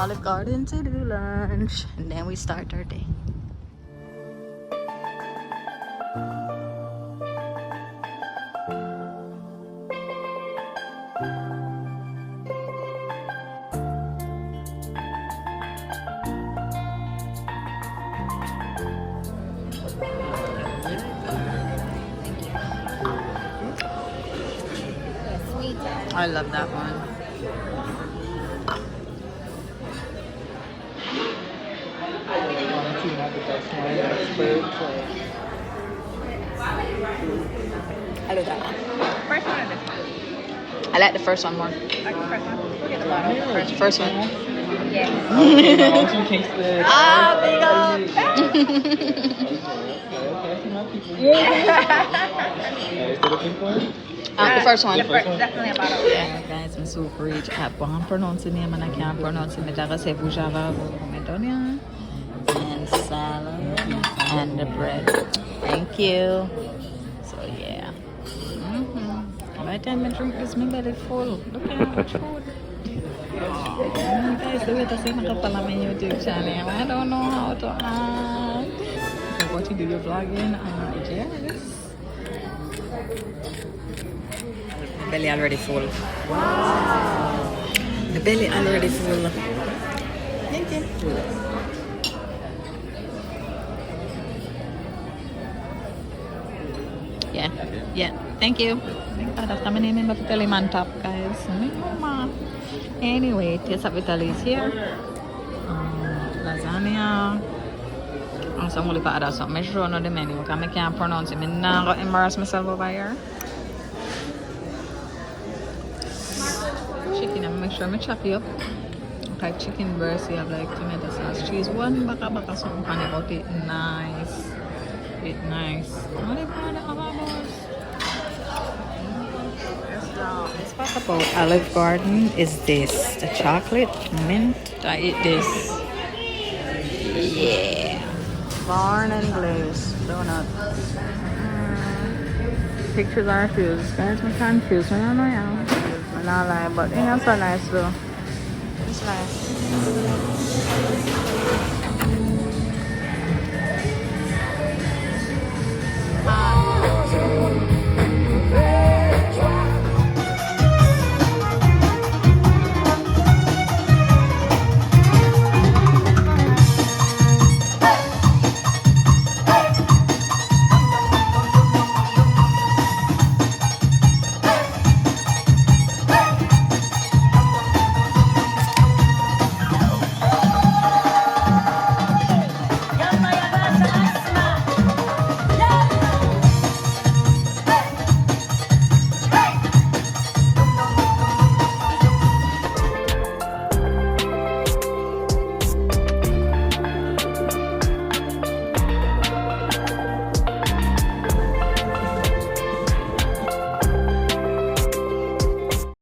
Olive Garden to do lunch, and then we start our day. I love that one. I love that one. First one or this one? I like the first one more. Like the first one? We'll get the bottom. First one. Yeah. Ah, big up. The first one. Definitely a bottom. Yeah, guys, I'm super rich. I can't pronounce the name and I can't pronounce it. I just say bujava, medonia, and salad, and the bread. Thank you. So yeah. By the time I drink this, my belly full. Look at how much food. Guys, the way to say I follow my YouTube channel. I don't know how to act. So what you do your vlogging? Yes. The belly already full. Wow. The belly already full. Thank you. Yeah. Thank you. Thank God, after my name in the Italy man top, guys. Anyway, taste of Italy is here. Lasagna. And some will add something. I sure know the menu because I can't pronounce it. I'm not going to embarrass myself over here. Chicken, I'm make sure I chop you up. Like chicken breast, you have like tomato sauce, cheese, one baka something funny about it. Nice. It's nice. What about the other boys? This part about Olive Garden is this. The chocolate mint. I eat this. Yeah. Barn and glaze donut. Pictures are confused. Guys, I'm confused. I don't know. I'm not lying, but it's so nice though. It's nice.